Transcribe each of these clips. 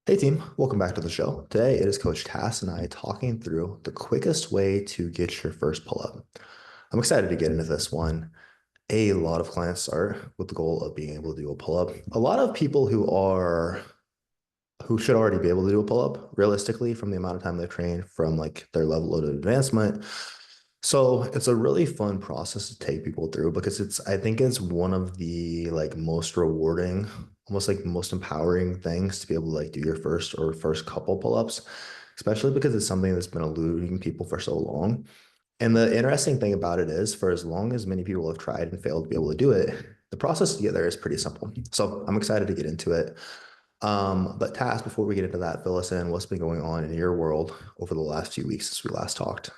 Hey team, welcome back to the show. Today it is Coach Tass and I talking through the quickest way to get your first pull-up. I'm excited to get into this one. A lot of clients start with the goal of being able to do a pull-up. A lot of people who should already be able to do a pull-up realistically from the amount of time they've trained, from like their level of advancement. So it's a really fun process to take people through because I think it's one of the like most rewarding, almost like most empowering things to be able to like do your first couple pull-ups, especially because it's something that's been eluding people for so long. And the interesting thing about it is, for as long as many people have tried and failed to be able to do it, the process to get there is pretty simple. So I'm excited to get into it. But Tass, before we get into that, fill us in. What's been going on in your world over the last few weeks since we last talked?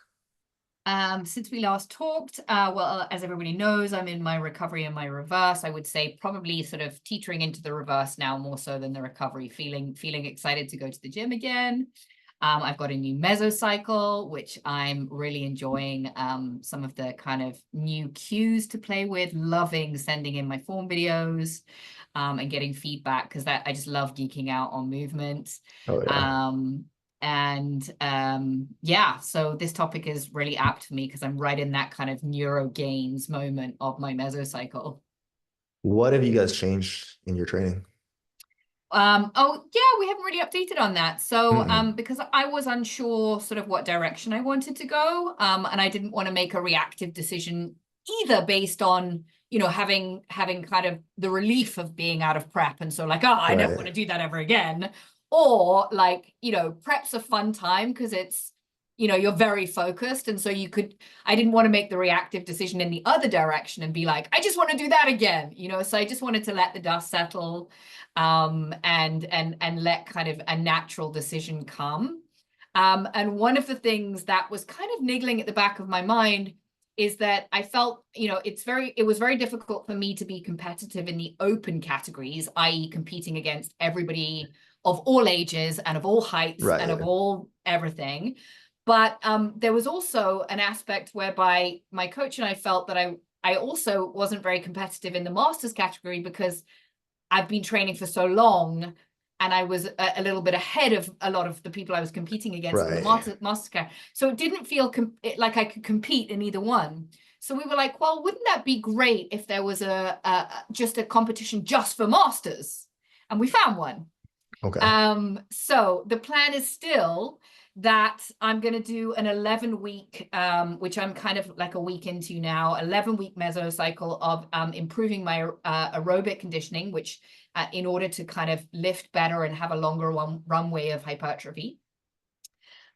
Since we last talked, well, as everybody knows, I'm in my recovery and my reverse. I would say probably sort of teetering into the reverse now more so than the recovery, feeling excited to go to the gym again. I've got a new mesocycle, which I'm really enjoying. Some of the kind of new cues to play with, loving sending in my form videos, and getting feedback because that I just love geeking out on movement. Oh yeah. Yeah, so this topic is really apt for me because I'm right in that kind of neuro gains moment of my mesocycle. What have you guys changed in your training? Oh yeah, we haven't really updated on that. So Mm-mm. because I was unsure sort of what direction I wanted to go, and I didn't want to make a reactive decision either based on, having kind of the relief of being out of prep. And so like, oh, I never want Right. to do that ever again. Or like, prep's a fun time because it's, you're very focused. And so I didn't want to make the reactive decision in the other direction and be like, I just want to do that again, so I just wanted to let the dust settle, and let kind of a natural decision come. And one of the things that was kind of niggling at the back of my mind is that I felt, it was very difficult for me to be competitive in the open categories, i.e., competing against everybody of all ages and of all heights and of Right. all everything. But there was also an aspect whereby my coach and I felt that I also wasn't very competitive in the masters category because I've been training for so long and I was a little bit ahead of a lot of the people I was competing against in the Right. master category. So it didn't feel like I could compete in either one. So we were like, well, wouldn't that be great if there was just a competition just for masters? And we found one. Okay. So the plan is still that I'm going to do an 11-week, which I'm kind of like a week into now, 11-week mesocycle of improving my aerobic conditioning, which in order to kind of lift better and have a longer runway of hypertrophy.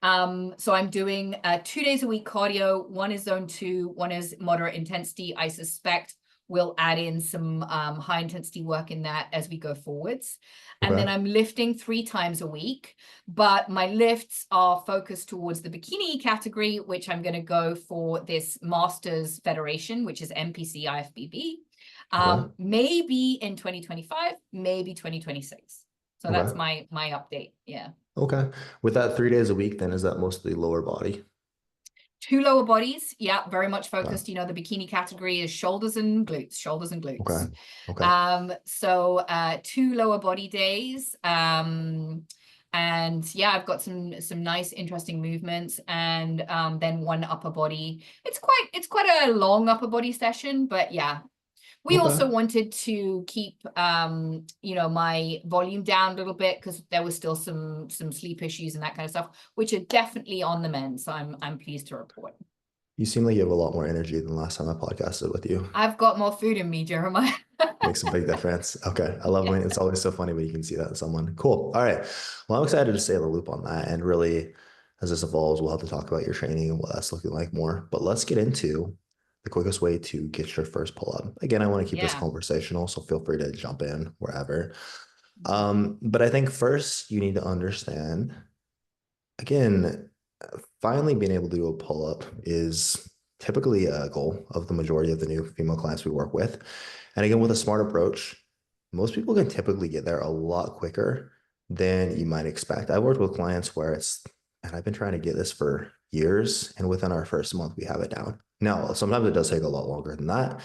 So I'm doing 2 days a week cardio. One is zone two, one is moderate intensity. I suspect we'll add in some high intensity work in that as we go forwards. And then Okay. I'm lifting 3 times a week, but my lifts are focused towards the bikini category, which I'm going to go for this Masters Federation, which is MPC IFBB. Okay. Maybe in 2025, maybe 2026. So that's Okay. my update. Yeah. Okay. With that 3 days a week, then is that mostly lower body? Two lower bodies, yeah, very much Okay. focused. The bikini category is shoulders and glutes, shoulders and Okay. glutes. Okay. So two lower body days. And yeah, I've got some nice, interesting movements, and then one upper body. It's quite a long upper body session, but yeah, we also Okay. wanted to keep my volume down a little bit because there was still some sleep issues and that kind of stuff, which are definitely on the mend. So I'm pleased to report. You seem like you have a lot more energy than last time I podcasted with you. I've got more food in me, Jeremiah. Makes a big difference. Okay. I love Yeah. when it's always so funny when you can see that in someone. Cool. All right. Well, I'm excited to stay in the loop on that. And really, as this evolves, we'll have to talk about your training and what that's looking like more. But let's get into the quickest way to get your first pull up. Again, I want to keep this Yeah. conversational, so feel free to jump in wherever. But I think first you need to understand, again, finally being able to do a pull up is typically a goal of the majority of the new female clients we work with. And again, with a smart approach, most people can typically get there a lot quicker than you might expect. I've worked with clients where and I've been trying to get this for years, and within our first month, we have it down. Now, sometimes it does take a lot longer than that,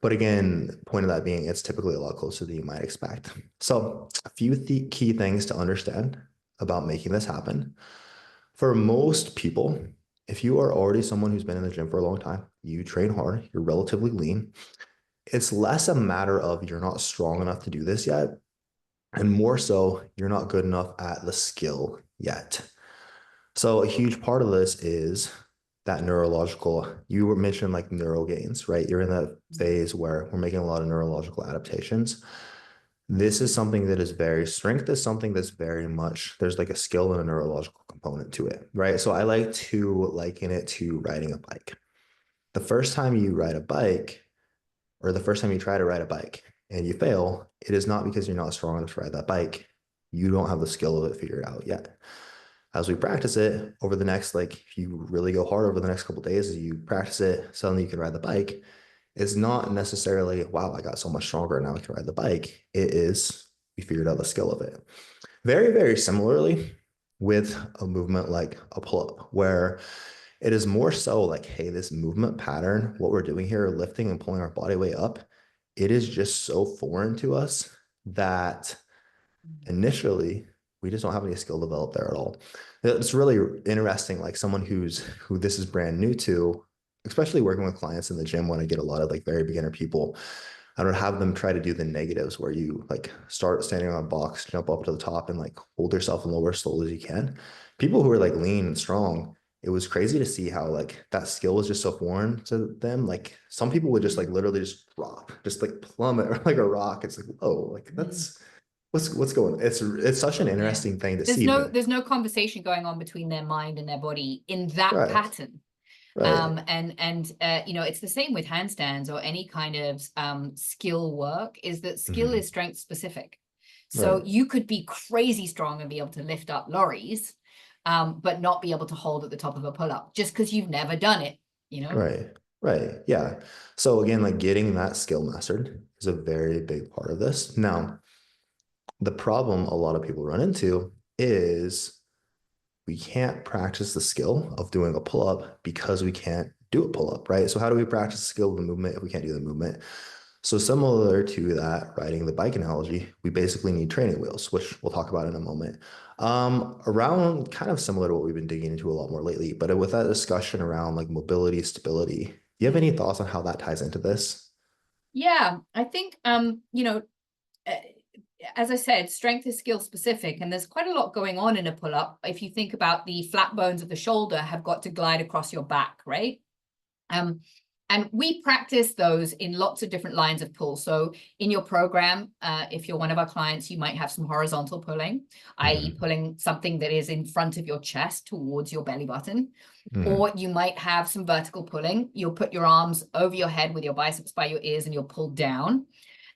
But again, point of that being, it's typically a lot closer than you might expect. So a few key things to understand about making this happen. For most people, if you are already someone who's been in the gym for a long time, you train hard, you're relatively lean, it's less a matter of you're not strong enough to do this yet, and more so, you're not good enough at the skill yet. So a huge part of this is that neurological, you were mentioning like neural gains, right? You're in that phase where we're making a lot of neurological adaptations. This is something that is strength is something that's very much, there's like a skill and a neurological component to it, right? So I like to liken it to riding a bike. The first time you ride a bike, or the first time you try to ride a bike and you fail, it is not because you're not strong enough to ride that bike. You don't have the skill of it figured out yet. As we practice it over the next, like, if you really go hard over the next couple of days, as you practice it, suddenly you can ride the bike. It's not necessarily, wow, I got so much stronger, now I can ride the bike. It is, we figured out the skill of it. Very, very similarly with a movement like a pull-up, where it is more so like, hey, this movement pattern, what we're doing here, lifting and pulling our body weight up, it is just so foreign to us that initially we just don't have any skill developed there at all. It's really interesting, like someone who this is brand new to, especially working with clients in the gym when I get a lot of like very beginner people. I don't have them try to do the negatives where you like start standing on a box, jump up to the top and like hold yourself and lower as slow as you can. People who are like lean and strong, it was crazy to see how like that skill was just so foreign to them. Like some people would just like literally just drop, just like plummet like a rock. It's like, whoa, like that's what's going. It's such an Yeah. interesting thing to see. There's no conversation going on between their mind and their body in that Right, pattern. right. You know, it's the same with handstands or any kind of skill work, is that skill Mhm. is strength specific. So Right, you could be crazy strong and be able to lift up lorries, but not be able to hold at the top of a pull-up just because you've never done it, you know? right, right. Yeah. So again, like getting that skill mastered is a very big part of this. Now, the problem a lot of people run into is we can't practice the skill of doing a pull-up because we can't do a pull-up, right? So how do we practice the skill of the movement if we can't do the movement? So similar to that riding the bike analogy, we basically need training wheels, which we'll talk about in a moment. Around kind of similar to what we've been digging into a lot more lately, but with that discussion around like mobility, stability, do you have any thoughts on how that ties into this? Yeah, I think, you know, uh, as I said, strength is skill specific, and there's quite a lot going on in a pull up. If you think about the flat bones of the shoulder have got to glide across your back, right? And we practice those in lots of different lines of pull. So in your program, if you're one of our clients, you might have some horizontal pulling, i.e. Mhm. pulling something that is in front of your chest towards your belly button. Mhm. Or you might have some vertical pulling. You'll put your arms over your head with your biceps by your ears and you'll pull down.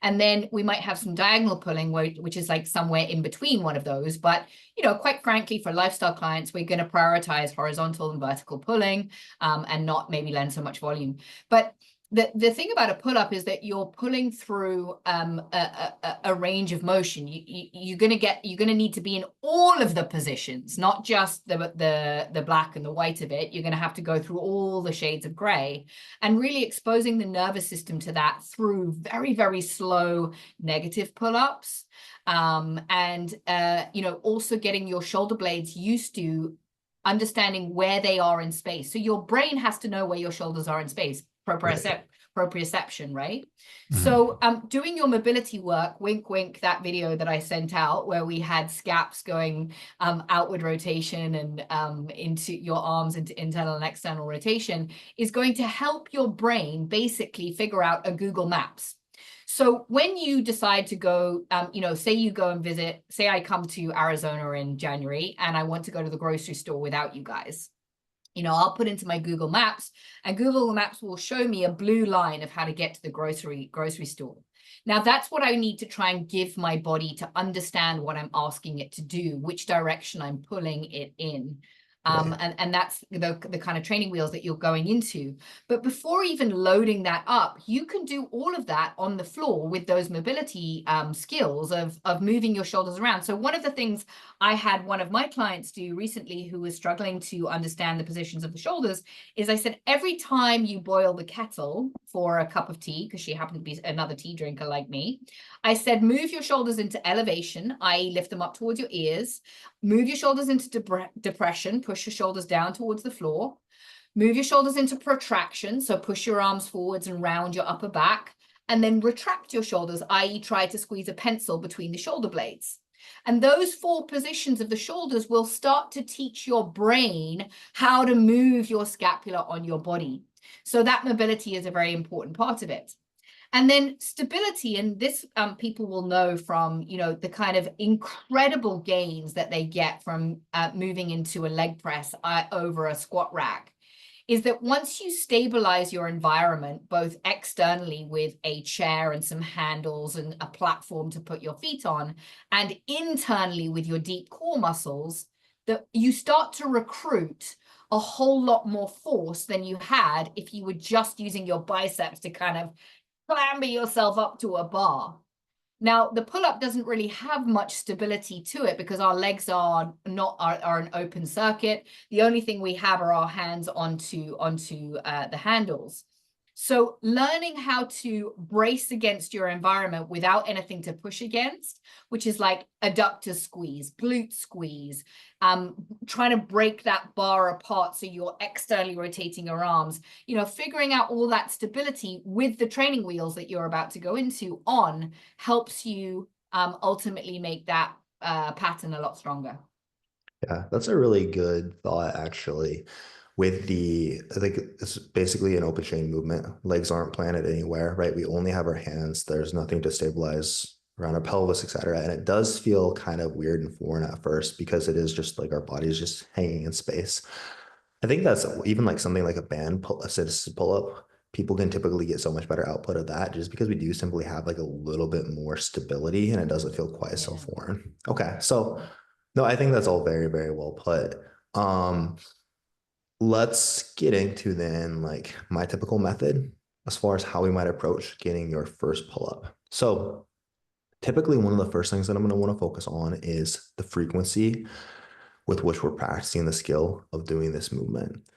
And then we might have some diagonal pulling, which is like somewhere in between one of those. But, you know, quite frankly, for lifestyle clients, we're going to prioritize horizontal and vertical pulling and not maybe lend so much volume. But the thing about a pull-up is that you're pulling through a range of motion. You're going to need to be in all of the positions, not just the black and the white of it. You're going to have to go through all the shades of gray and really exposing the nervous system to that through very, very slow negative pull-ups. You know, also getting your shoulder blades used to understanding where they are in space. So your brain has to know where your shoulders are in space. Right. Proprioception, right? So Mhm. doing your mobility work, wink, wink, that video that I sent out where we had scaps going outward rotation and into your arms into internal and external rotation is going to help your brain basically figure out a Google Maps. So when you decide to go, you know, say you go and visit, say I come to Arizona in January and I want to go to the grocery store without you guys. You know, I'll put into my Google Maps and Google Maps will show me a blue line of how to get to the grocery store. Now, that's what I need to try and give my body to understand what I'm asking it to do, which direction I'm pulling it in. Right. And that's the kind of training wheels that you're going into. But before even loading that up, you can do all of that on the floor with those mobility skills of moving your shoulders around. So one of the things I had one of my clients do recently who was struggling to understand the positions of the shoulders is I said, every time you boil the kettle for a cup of tea, because she happened to be another tea drinker like me, I said, move your shoulders into elevation, i.e. lift them up towards your ears, move your shoulders into depression, push your shoulders down towards the floor, move your shoulders into protraction, so push your arms forwards and round your upper back, and then retract your shoulders, i.e. try to squeeze a pencil between the shoulder blades. And those 4 positions of the shoulders will start to teach your brain how to move your scapula on your body. So that mobility is a very important part of it. And then stability, and this people will know from, the kind of incredible gains that they get from moving into a leg press over a squat rack, is that once you stabilize your environment, both externally with a chair and some handles and a platform to put your feet on, and internally with your deep core muscles, that you start to recruit a whole lot more force than you had if you were just using your biceps to kind of clamber yourself up to a bar. Now, the pull-up doesn't really have much stability to it because our legs are an open circuit. The only thing we have are our hands onto the handles. So learning how to brace against your environment without anything to push against, which is like adductor squeeze, glute squeeze, trying to break that bar apart so you're externally rotating your arms, figuring out all that stability with the training wheels that you're about to go into on helps you ultimately make that pattern a lot stronger. Yeah, that's a really good thought, actually. I think it's basically an open chain movement. Legs aren't planted anywhere, right? We only have our hands. There's nothing to stabilize around our pelvis, etc. And it does feel kind of weird and foreign at first because it is just like our body is just hanging in space. I think that's even like something like a citizen pull up. People can typically get so much better output of that just because we do simply have like a little bit more stability and it doesn't feel quite so Yeah. foreign. Okay, so no, I think that's all very, very well put. Um, let's get into then like my typical method as far as how we might approach getting your first pull up. So typically one of the first things that I'm going to want to focus on is the frequency with which we're practicing the skill of doing this movement.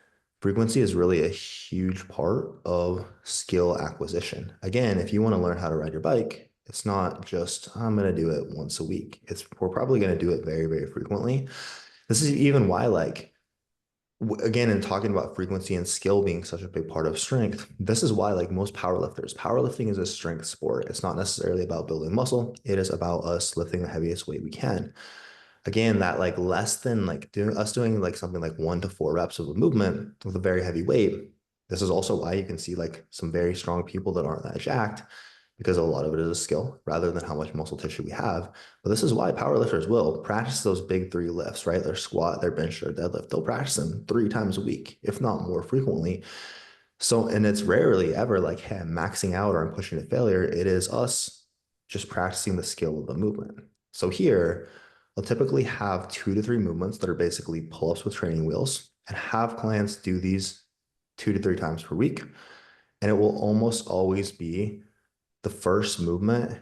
Frequency is really a huge part of skill acquisition. Again, if you want to learn how to ride your bike, it's not just I'm going to do it once a week. We're probably going to do it very, very frequently. This is even why, like, again, in talking about frequency and skill being such a big part of strength, this is why, like most powerlifting is a strength sport. It's not necessarily about building muscle. It is about us lifting the heaviest weight we can. Again, that like less than like doing like something like 1 to 4 reps of a movement with a very heavy weight. This is also why you can see like some very strong people that aren't that jacked because a lot of it is a skill rather than how much muscle tissue we have. But this is why powerlifters will practice those big 3 lifts, right? Their squat, their bench, their deadlift. They'll practice them 3 times a week, if not more frequently. So, and it's rarely ever like, hey, I'm maxing out or I'm pushing to failure. It is us just practicing the skill of the movement. So here, I'll typically have 2 to 3 movements that are basically pull-ups with training wheels and have clients do these 2 to 3 times per week. And it will almost always be the first movement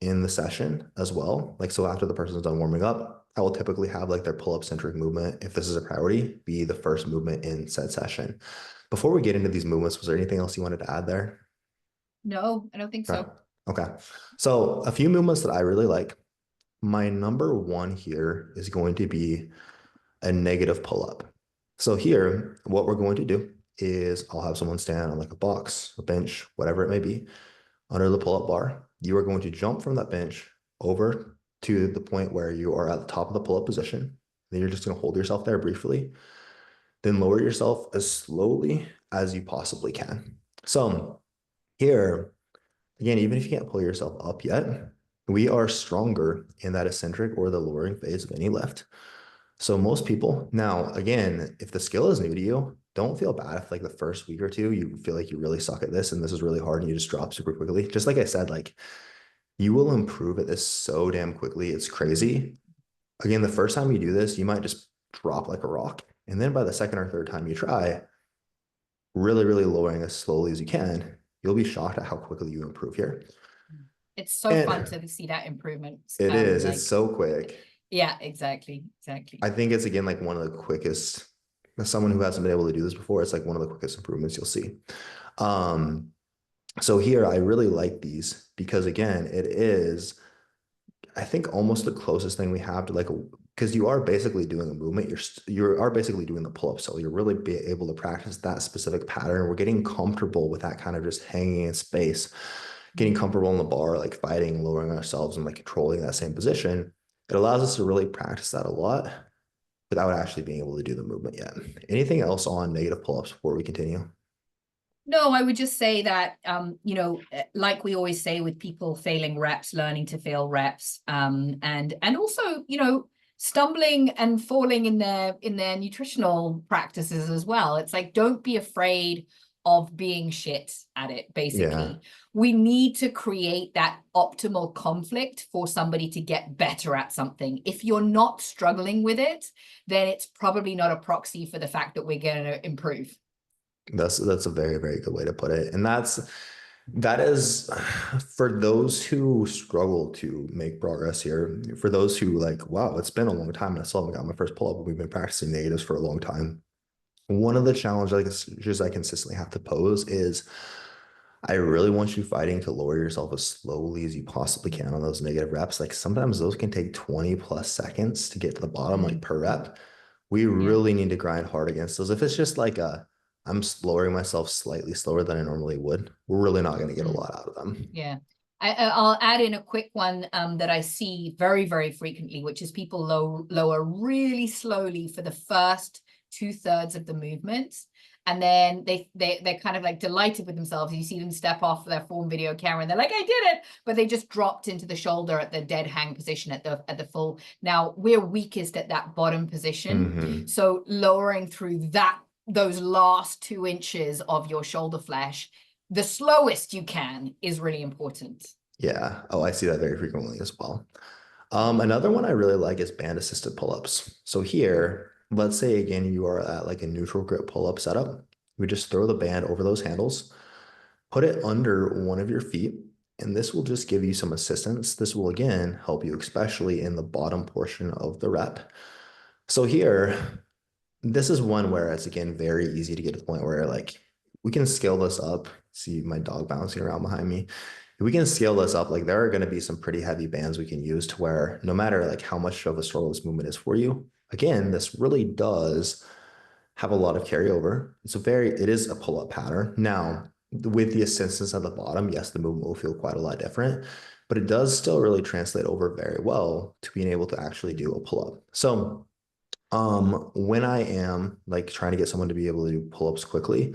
in the session as well. Like, so after the person's done warming up, I will typically have like their pull-up centric movement, if this is a priority, be the first movement in said session. Before we get into these movements, was there anything else you wanted to add there? No, I don't think Okay. so. Okay. So a few movements that I really like. My number one here is going to be a negative pull-up. So here, what we're going to do is I'll have someone stand on like a box, a bench, whatever it may be, under the pull-up bar. You are going to jump from that bench over to the point where you are at the top of the pull-up position. Then you're just going to hold yourself there briefly. Then lower yourself as slowly as you possibly can. So here, again, even if you can't pull yourself up yet, we are stronger in that eccentric or the lowering phase of any lift. So most people, now again, if the skill is new to you, don't feel bad if like the first week or two you feel like you really suck at this and this is really hard and you just drop super quickly. Just like I said, like you will improve at this so damn quickly. It's crazy. Again, the first time you do this, you might just drop like a rock. And then by the second or third time you try, really, really lowering as slowly as you can, you'll be shocked at how quickly you improve here. It's so fun And to see that improvement. it is, it's Like, so quick. yeah, exactly. I think it's again like one of the quickest, as someone who hasn't been able to do this before, it's like one of the quickest improvements you'll see. Um, so here I really like these because again, it is, I think almost the closest thing we have to like, because you are basically doing a movement, you are basically doing the pull-up. So you're really be able to practice that specific pattern. We're getting comfortable with that kind of just hanging in space, getting comfortable in the bar, like fighting, lowering ourselves and like controlling that same position. It allows us to really practice that a lot without actually being able to do the movement yet. Anything else on negative pull-ups before we continue? No, I would just say that, like we always say with people failing reps, learning to fail reps, and also, stumbling and falling in their nutritional practices as well. It's like, don't be afraid of being shit at it, Yeah, basically. We need to create that optimal conflict for somebody to get better at something. If you're not struggling with it, then it's probably not a proxy for the fact that we're going to improve. that's a very, very good way to put it. And that is for those who struggle to make progress here, for those who like, wow, it's been a long time and I still haven't got my first pull-up, but we've been practicing negatives for a long time. One of the challenges I consistently have to pose is I really want you fighting to lower yourself as slowly as you possibly can on those negative reps. Like sometimes those can take 20 plus seconds to get to the bottom, like per rep. We Yeah. really need to grind hard against those. If it's just like I'm lowering myself slightly slower than I normally would, we're really not going to get a lot out of them. Yeah. I'll add in a quick one that I see very, very frequently, which is people lower really slowly for the first 2/3 of the movement. And then they're kind of like delighted with themselves. You see them step off their form video camera and they're like, I did it, but they just dropped into the shoulder at the dead hang position at the full. Now we're weakest at that bottom position. Hmm. So lowering through those last 2 inches of your shoulder flesh the slowest you can is really important. Yeah. Oh, I see that very frequently as well. Another one I really like is band assisted pull-ups. So here, let's say again, you are at like a neutral grip pull-up setup. We just throw the band over those handles, put it under one of your feet, and this will just give you some assistance. This will again help you, especially in the bottom portion of the rep. So here, this is one where it's again very easy to get to the point where like we can scale this up. See my dog bouncing around behind me. If we can scale this up, like there are going to be some pretty heavy bands we can use to where no matter like how much of a struggle this movement is for you, again, this really does have a lot of carryover. It is a pull-up pattern. Now, with the assistance at the bottom, yes, the movement will feel quite a lot different, but it does still really translate over very well to being able to actually do a pull-up. So when I am like trying to get someone to be able to do pull-ups quickly,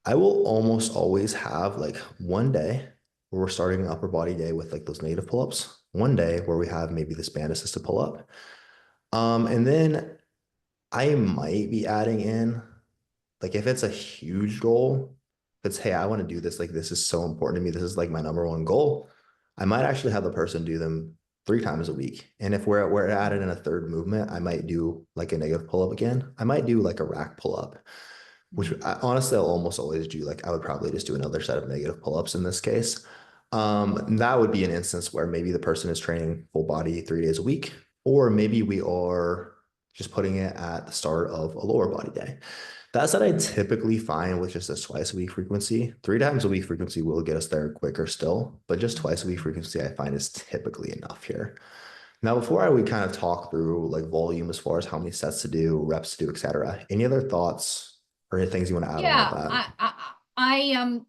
I will almost always have like one day where we're starting an upper body day with like those native pull-ups, one day where we have maybe this band assisted pull-up. And then I might be adding in like if it's a huge goal, if it's hey, I want to do this, like this is so important to me. This is like my number one goal. I might actually have the person do them 3 times a week. And if we're added in a third movement, I might do like a negative pull-up again. I might do like a rack pull-up, which honestly I'll almost always do. Like I would probably just do another set of negative pull-ups in this case. That would be an instance where maybe the person is training full body 3 days a week, or maybe we are just putting it at the start of a lower body day. That's what I typically find with just a twice a week frequency. 3 times a week frequency will get us there quicker still, but just twice a week frequency I find is typically enough here. Now, before we kind of talk through like volume as far as how many sets to do, reps to do, etc., any other thoughts or any things you want to add on with Yeah, that?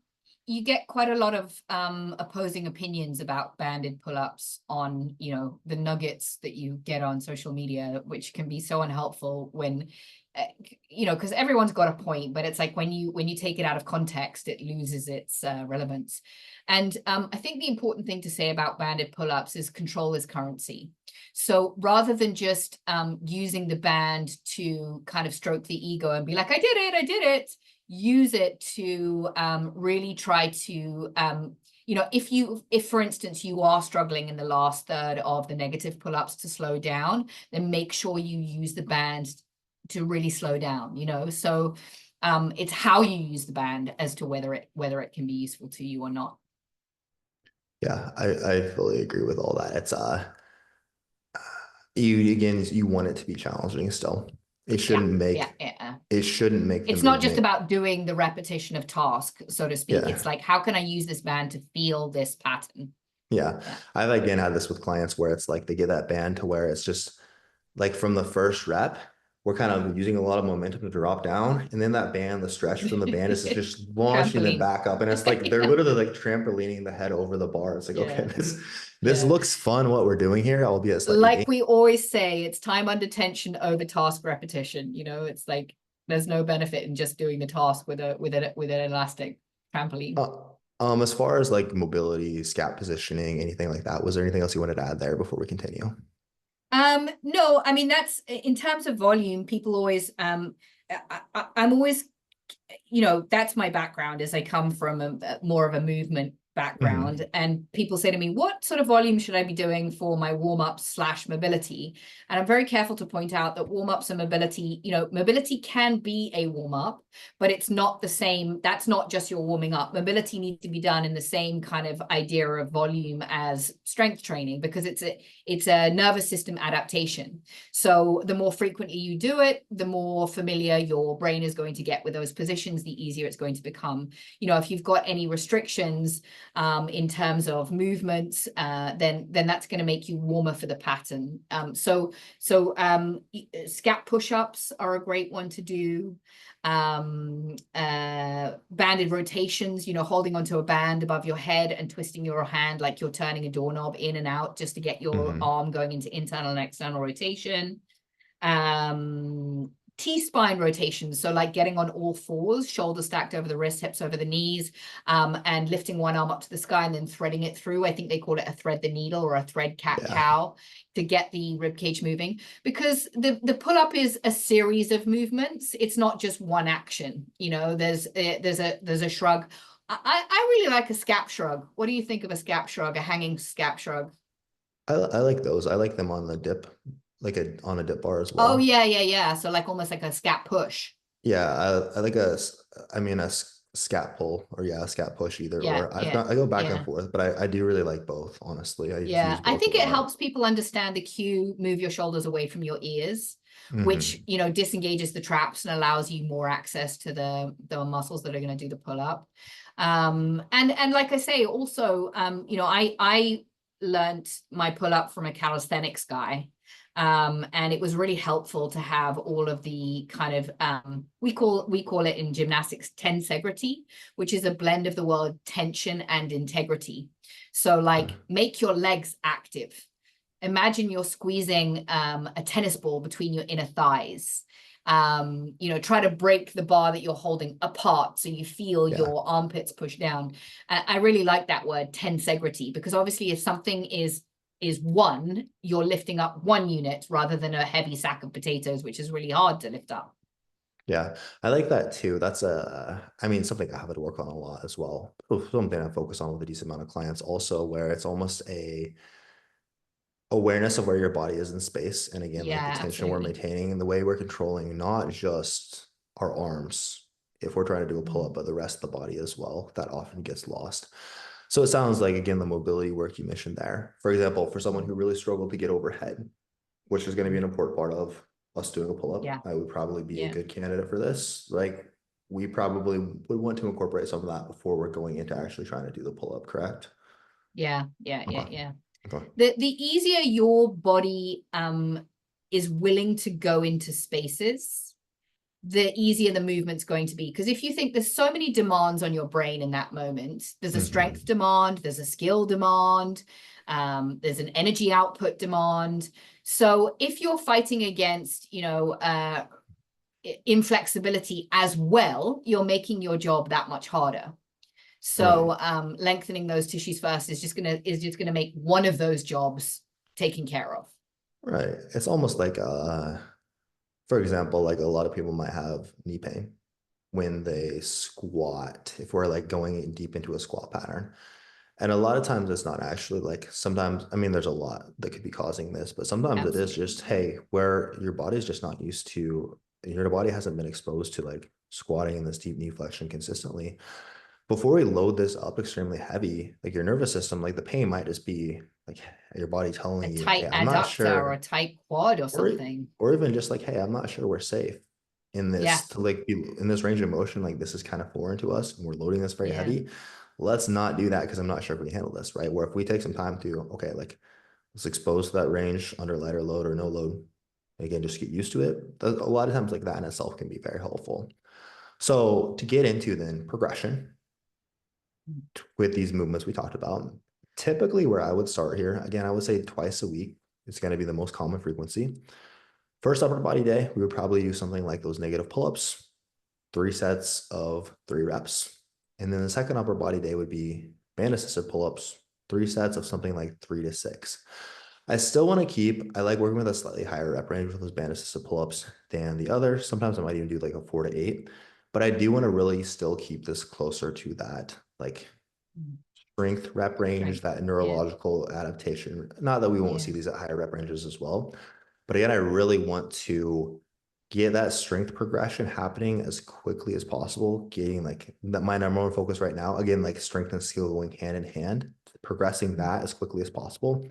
you get quite a lot of opposing opinions about banded pull-ups on, the nuggets that you get on social media, which can be so unhelpful when, because everyone's got a point, but it's like when you take it out of context, it loses its relevance. And I think the important thing to say about banded pull-ups is control is currency. So rather than just using the band to kind of stroke the ego and be like, I did it, use it to really try to, if for instance, you are struggling in the last third of the negative pull-ups to slow down, then make sure you use the band to really slow down, so it's how you use the band as to whether it can be useful to you or not. Yeah, I fully agree with all that. It's you again, you want it to be challenging still. It Yeah, shouldn't yeah, make yeah. it shouldn't make the It's not just movement. about doing the repetition of task, so to speak. Yeah. It's like, how can I use this band to feel this pattern? Yeah. Yeah. I've again had this with clients where it's like they get that band to where it's just like from the first rep, we're kind of using a lot of momentum to drop down. And then that band, the stretch from the band is just launching them Trampoline. back up. And it's like they're Yeah. literally like trampolining the head over the bar. It's like, okay, Yeah. this Yeah. looks fun what we're doing here, albeit slightly Like dangerous. we always say, it's time under tension over task repetition. It's like there's no benefit in just doing the task with an elastic trampoline. As far as like mobility, scap positioning, anything like that, was there anything else you wanted to add there before we continue? No, I mean, that's in terms of volume, people always I'm always, that's my background, is I come from more of a movement Mhm. background, and people say to me, what sort of volume should I be doing for my warm-up/mobility? And I'm very careful to point out that warm-ups and mobility, mobility can be a warm-up, but it's not the same. That's not just your warming up. Mobility needs to be done in the same kind of idea of volume as strength training, because it's a nervous system adaptation. So the more frequently you do it, the more familiar your brain is going to get with those positions, the easier it's going to become. If you've got any restrictions in terms of movements, then that's going to make you warmer for the pattern. So scap push-ups are a great one to do. Banded rotations, holding onto a band above your head and twisting your hand like you're turning a doorknob in and out, just to get your Mhm. arm going into internal and external rotation. T-spine rotations, so like getting on all fours, shoulders stacked over the wrists, hips over the knees, and lifting one arm up to the sky and then threading it through. I think they call it a thread the needle or a thread cat Yeah. cow, to get the rib cage moving, because the pull-up is a series of movements. It's not just one action. There's a shrug. I really like a scap shrug. What do you think of a scap shrug, a hanging scap shrug? I like those. I like them on the dip, like on a dip bar as Oh, well. yeah, yeah, yeah. So like almost like a scap push. Yeah, I like I mean scat pull or yeah, a scat push either Yeah, or. yeah, I go back and yeah, forth, but I do really like both, honestly. I use yeah. I both a think it lot. helps people understand the cue, move your shoulders away from your ears, which, Hmm. disengages the traps and allows you more access to the muscles that are going to do the pull up. And like I say, also, I learned my pull up from a calisthenics guy. And it was really helpful to have all of the kind of we call it in gymnastics tensegrity, which is a blend of the word tension and integrity. So like make your legs active. Imagine you're squeezing a tennis ball between your inner thighs. Try to break the bar that you're holding apart so you feel Yeah. your armpits push down. I really like that word tensegrity, because obviously if something is one, you're lifting up one unit rather than a heavy sack of potatoes, which is really hard to lift up. Yeah, I like that too. That's I mean, something I have to work on a lot as well. Something I focus on with a decent amount of clients also, where it's almost a awareness of where your body is in space. And again, like the Yeah, tension we're absolutely. maintaining and the way we're controlling not just our arms, if we're trying to do a pull-up, Mm. but the rest of the body as well. That often gets lost. So it sounds like, again, the mobility work you mentioned there. For example, for someone who really struggled to get overhead, which is going to be an important part of us doing a pull-up, Yeah, I would probably be a yeah, good candidate for this. Like we probably would want to incorporate some of that before we're going into actually trying to do the pull-up, correct? yeah, yeah, yeah, Okay. yeah. Okay. The easier your body is willing to go into spaces, the easier the movement's going to be. Because if you think there's so many demands on your brain in that moment, there's a strength Hmm. demand, there's a skill demand, there's an energy output demand. So if you're fighting against, inflexibility as well, you're making your job that much harder. Right. So lengthening those tissues first is just gonna make one of those jobs taken care of. Right. It's almost like for example, like a lot of people might have knee pain when they squat, if we're like going deep into a squat pattern. And a lot of times it's not actually like sometimes, I mean, there's a lot that could be causing this, but sometimes it is just, Absolutely. hey, where your body's just not used to your body hasn't been exposed to like squatting and this deep knee flexion consistently. Before we load this up extremely heavy, like your nervous system, like the pain might just be like your body A telling you, hey, tight I'm not adductor or a sure, tight quad or or something. or even just like, hey, I'm not sure we're safe in Yeah, this to like be in this range of motion. Like this is kind of foreign to us, and we're loading this very yeah, heavy. Let's not do that because I'm not sure if we can handle this, right? Where if we take some time to, okay, like let's expose to that range under lighter load or no load. Again, just get used to it. A lot of times like that in itself can be very helpful. So to get into then progression with these movements we talked about, typically where I would start here, again, I would say twice a week. It's going to be the most common frequency. First upper body day, we would probably use something like those negative pull-ups, 3 sets of 3 reps. And then the second upper body day would be band assisted pull-ups, 3 sets of something like 3 to 6. I still want to keep, I like working with a slightly higher rep range with those band assisted pull-ups than the other. Sometimes I might even do like a 4 to 8, but I do want to really still keep this closer to that like strength rep range, strength. that Yeah, neurological adaptation. Not that we won't yeah. see these at higher rep ranges as well, but again, I really want to get that strength progression happening as quickly as possible. Getting like that, my number one focus right now, again, like strength and skill going hand in hand, progressing that as quickly as possible.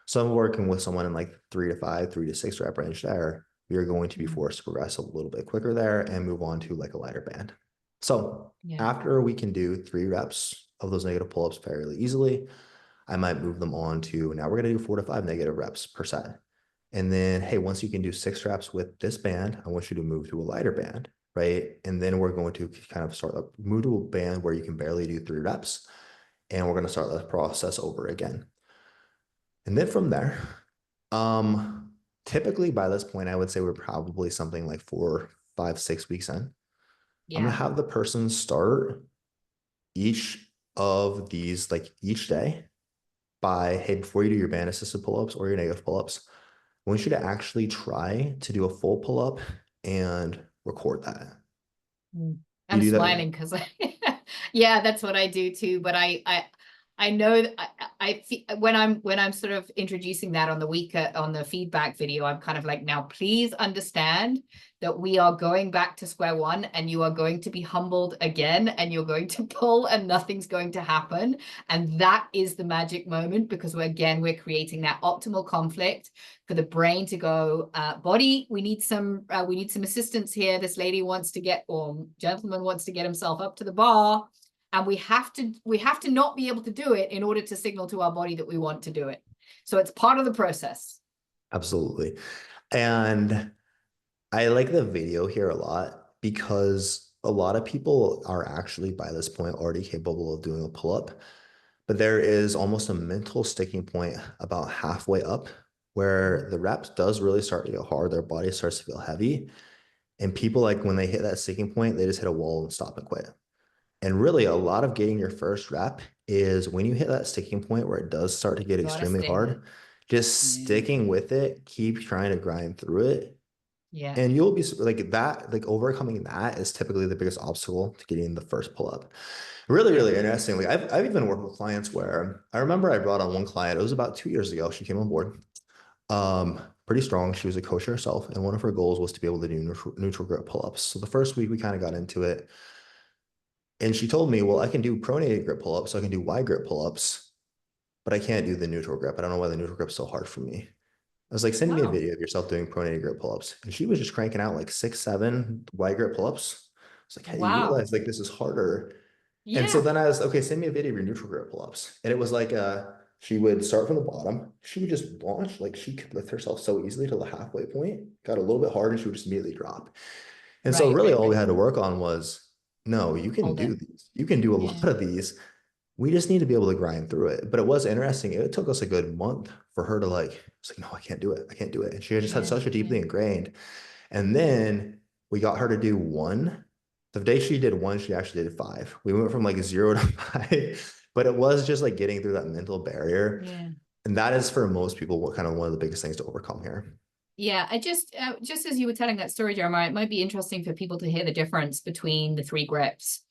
So I'm working with someone in like 3 to 5, 3 to 6 rep range there. You're going to be Mm. forced to progress a little bit quicker there and move on to like a lighter band. So Yeah. after we can do 3 reps of those negative pull-ups fairly easily, I might move them on to now we're going to do 4 to 5 negative reps per set. And then, hey, once you can do 6 reps with this band, I want you to move to a lighter band, right? And then we're going to kind of start move to a band where you can barely do 3 reps. And we're going to start that process over again. And then from there, typically by this point, I would say we're probably something like 4, 5, 6 weeks in. I'm gonna Yeah. have the person start each of these, like each day, by hey, before you do your band assisted pull-ups or your negative pull-ups, I want you to actually try to do a full pull-up and record that. Mm. You I'm do that. smiling because yeah, that's what I do too. But I know that when I'm sort of introducing that on the week on the feedback video, I'm kind of like, now please understand that we are going back to square one and you are going to be humbled again and you're going to pull and nothing's going to happen. And that is the magic moment because we're creating that optimal conflict for the brain to go, body, we need some assistance here. This lady wants to get, or gentleman wants to get himself up to the bar. And we have to not be able to do it in order to signal to our body that we want to do it. So it's part of the process. Absolutely. And I like the video here a lot because a lot of people are actually by this point already capable of doing a pull-up, but there is almost a mental sticking point about halfway up where the reps does really start to get hard. Their body starts to feel heavy. And people like when they hit that sticking point, they just hit a wall and stop and quit. And really, a lot of getting your first rep is when you hit that sticking point where it does start to get Gotta extremely stay with it. hard, just Yeah. sticking with it, keep trying to grind through it. Yeah. And you'll be like that, like overcoming that is typically the biggest obstacle to getting the first pull up. Really, Yeah. really interesting. Like I've even worked with clients where I remember I brought on one client, it was about 2 years ago. She came on board. Pretty strong. She was a coach herself, and one of her goals was to be able to do neutral grip pull-ups. So the first week we kind of got into it. And she told me, well, I can do pronated grip pull-ups, so I can do wide grip pull-ups, but I can't do the neutral grip. I don't know why the neutral grip's so hard for me. I was like, send me a Wow. video of yourself doing pronated grip pull-ups. And she was just cranking out like 6, 7 wide grip pull-ups. It's like, hey, you Wow. realize like this is harder. And so Yeah. then I was, okay, send me a video of your neutral grip pull-ups. And it was like she would start from the bottom. She would just launch, like she could lift herself so easily to the halfway point, got a little bit hard, and she would just immediately drop. And so Right, really right, all we right. had to work on was, no, you can Hold it. do these. You can do a lot Yeah. of these. We just need to be able to grind through it. But it was interesting. It took us a good month for her to like, it's like, no, I can't do it. I can't do it. And she just had Yeah. such a Yeah. deeply ingrained. And then we got her to do one. The day she did one, she actually did 5. We went from like 0 to 5, but it was just like getting through that mental barrier. Yeah. And that is for most people what kind of one of the biggest things to overcome here. Yeah, I just as you were telling that story, Jeremiah, it might be interesting for people to hear the difference between the three grips.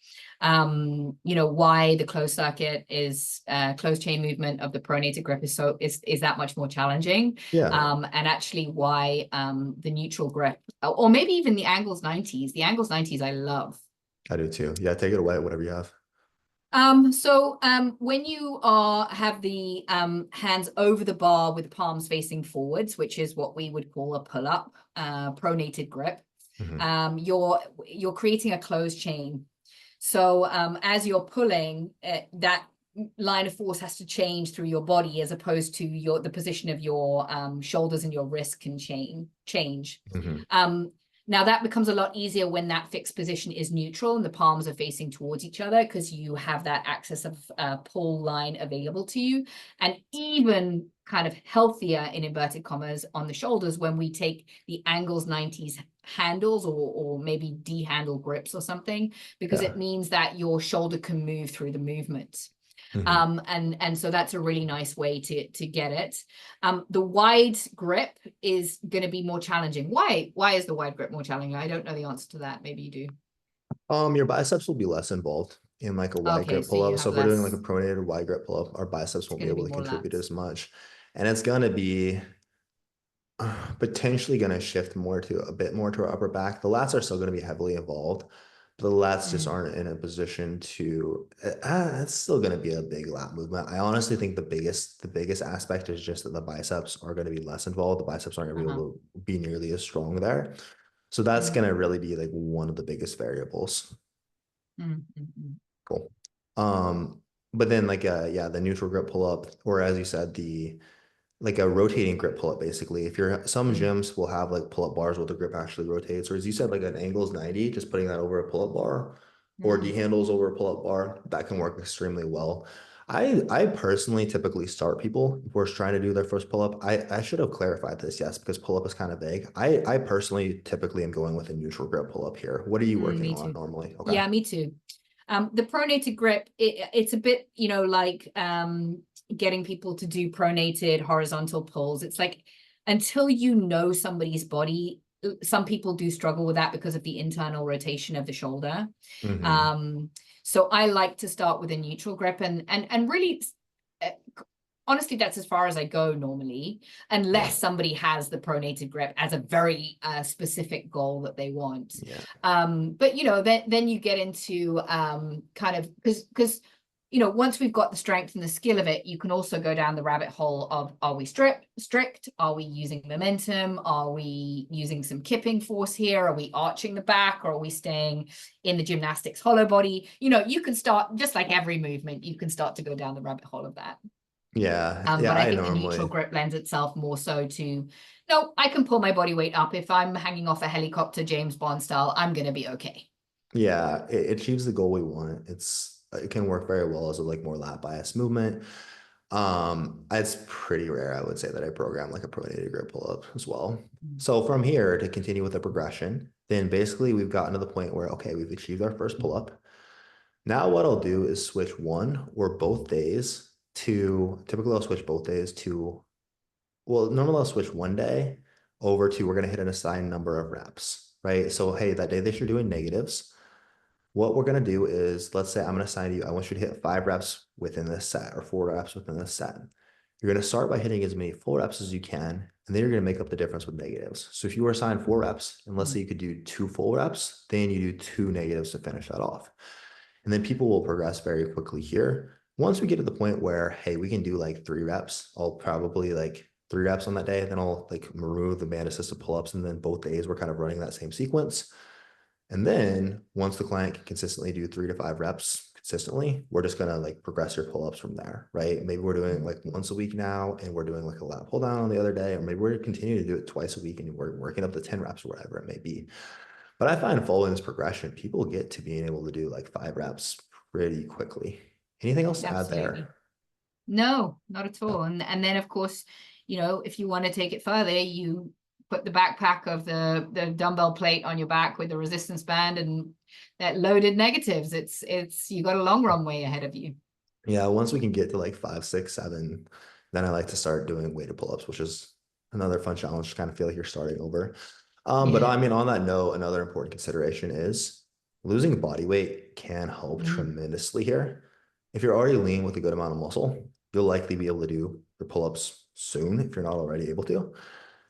Why the closed circuit is closed chain movement of the pronated grip is that much more challenging. Yeah, And actually why the neutral grip, or maybe even the Angles 90s. The Angles 90s I love. I do too. Yeah, take it away, whatever you have. When you have the hands over the bar with the palms facing forwards, which is what we would call a pull-up, pronated grip, Mhm. you're creating a closed chain. So as you're pulling, that line of force has to change through your body, as opposed to the position of your shoulders and your wrist can change. Mhm. Now that becomes a lot easier when that fixed position is neutral and the palms are facing towards each other, because you have that axis of pull line available to you. And even kind of healthier, in inverted commas, on the shoulders when we take the Angles 90s handles, or maybe D-handle grips or something, because Yeah. it means that your shoulder can move through the movement. Mhm. And so that's a really nice way to get it. The wide grip is going to be more challenging. Why is the wide grip more challenging? I don't know the answer to that. Maybe you do. Your biceps will be less involved in like a wide Okay, grip so you pull-up. So have if we're doing like a less. pronated wide grip pull-up, our biceps It's won't be going to be able to more contribute lats. as much. And it's gonna be potentially gonna shift more to a bit more to our upper back. The lats are still gonna be heavily involved, but the lats just Mm, aren't in a position to it's still gonna be a big lat movement. I honestly think the biggest aspect is just that the biceps are gonna be less involved. The biceps aren't gonna be uh-huh. able to be nearly as strong there. So that's Mm, gonna really be like one of the biggest variables. mm. Cool. But then like yeah, the neutral grip pull up, or as you said, the like a rotating grip pull up basically. If you're some Mm, gyms will have like pull up bars where the grip actually rotates, or as you said, like an angles 90, just putting that over a pull up bar or D mm. handles over a pull up bar, that can work extremely well. I personally typically start people if we're trying to do their first pull up. I should have clarified this, yes, because pull up is kind of vague. I personally typically am going with a neutral grip pull up here. What are you working Me on too. normally? Okay. Yeah, me too. The pronated grip, it's a bit, like getting people to do pronated horizontal pulls. It's like, until you know somebody's body, some people do struggle with that because of the internal rotation of the shoulder. Hmm. Um, so I like to start with a neutral grip, and really, uh, honestly, that's as far as I go normally, Yeah. unless somebody has the pronated grip as a very specific goal that they want. Yeah. But then you get into kind of, because once we've got the strength and the skill of it, you can also go down the rabbit hole of, are we strict? Are we using momentum? Are we using some kipping force here? Are we arching the back? Or are we staying in the gymnastics hollow body? You can start, just like every movement, you can start to go down the rabbit hole of that. Yeah. Yeah. But I I think the neutral normally, grip lends itself more so to, no, I can pull my body weight up. If I'm hanging off a helicopter, James Bond style, I'm going to be okay. yeah, it achieves the goal we want. It can work very well as a like more lat bias movement. It's pretty rare, I would say, that I program like a pronated grip pull up as well. So from here to continue with the progression, then basically we've gotten to the point where, okay, we've achieved our first pull up. Now what I'll do is switch one or both days to, typically I'll switch both days to, well, normally I'll switch one day over to, we're going to hit an assigned number of reps, right? So, hey, that day that you're doing negatives, what we're going to do is, let's say I'm going to assign you, I want you to hit 5 reps within this set or 4 reps within this set. You're going to start by hitting as many full reps as you can, and then you're going to make up the difference with negatives. So if you were assigned 4 reps, and let's say you could do 2 full reps, then you do 2 negatives to finish that off. And then people will progress very quickly here. Once we get to the point where, hey, we can do like 3 reps, I'll probably like 3 reps on that day. Then I'll like remove the band assisted pull-ups. And then both days we're kind of running that same sequence. And then once the client can consistently do 3 to 5 reps consistently, we're just gonna like progress your pull-ups from there, right? Maybe we're doing like once a week now, and we're doing like a lat pull down on the other day, or maybe we're continuing to do it twice a week and we're working up to 10 reps or whatever it may be. But I find following this progression, people get to being able to do like 5 reps pretty quickly. Anything else to add Absolutely. there? No, not at Yeah. all. And then of course, if you want to take it further, you put the backpack of the dumbbell plate on your back with the resistance band and that loaded negatives. It's you got a long runway ahead of you. Yeah, once we can get to like 5, 6, 7, then I like to start doing weighted pull-ups, which is Another fun challenge to kind of feel like you're starting over. But I Yeah. mean, on that note, another important consideration is losing body weight can help Mm. tremendously here. If you're already lean with a good amount of muscle, you'll likely be able to do your pull-ups soon if you're not already able to.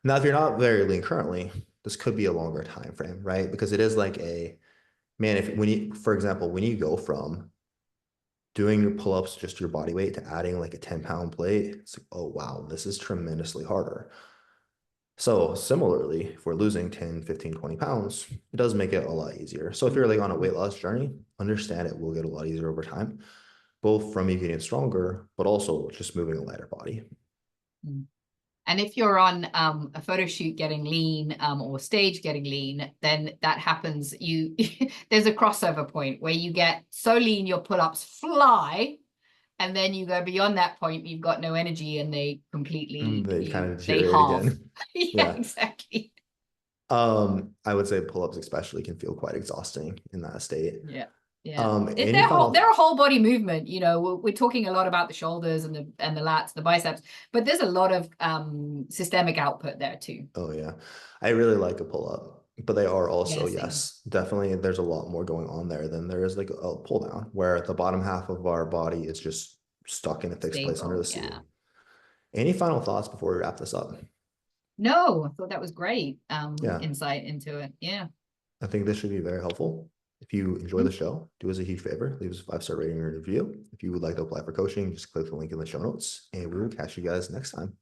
Now, if you're not very lean currently, this could be a longer time frame, right? Because it is like a man, if when you, for example, when you go from doing your pull-ups just your body weight to adding like a 10-pound plate, it's like, oh wow, this is tremendously harder. So similarly, if we're losing 10, 15, 20 pounds, it does make it a lot easier. So if you're like on a weight loss journey, understand it will get a lot easier over time, both from you getting stronger, but also just moving a lighter body. Mm. And if you're on a photo shoot getting lean or stage getting lean, then that happens. You there's a crossover point where you get so lean your pull-ups fly, and then you go beyond that point, you've got no energy, and they completely They kind of they deteriorate halve. again. Yeah, Yeah. exactly. I would say pull-ups especially can feel quite exhausting in that state. Yeah. Yeah. It, Any final they're a whole body movement. You know, we're talking a lot about the shoulders and the lats, the biceps, but there's a lot of systemic output there too. Oh yeah. I really like a pull-up, but they are Yeah, also, same. yes, definitely there's a lot more going on there than there is like a pull down, where the bottom half of our body is just stuck in a fixed place under Stable. the seat. Yeah. Any final thoughts before we wrap this up? No, I thought that was great. Yeah, Insight into it. Yeah. I think this should be very helpful. If you enjoy the Mm. show, do us a huge favor, leave us a 5-star rating or review. If you would like to apply for coaching, just click the link in the show notes, and we will catch you guys next time.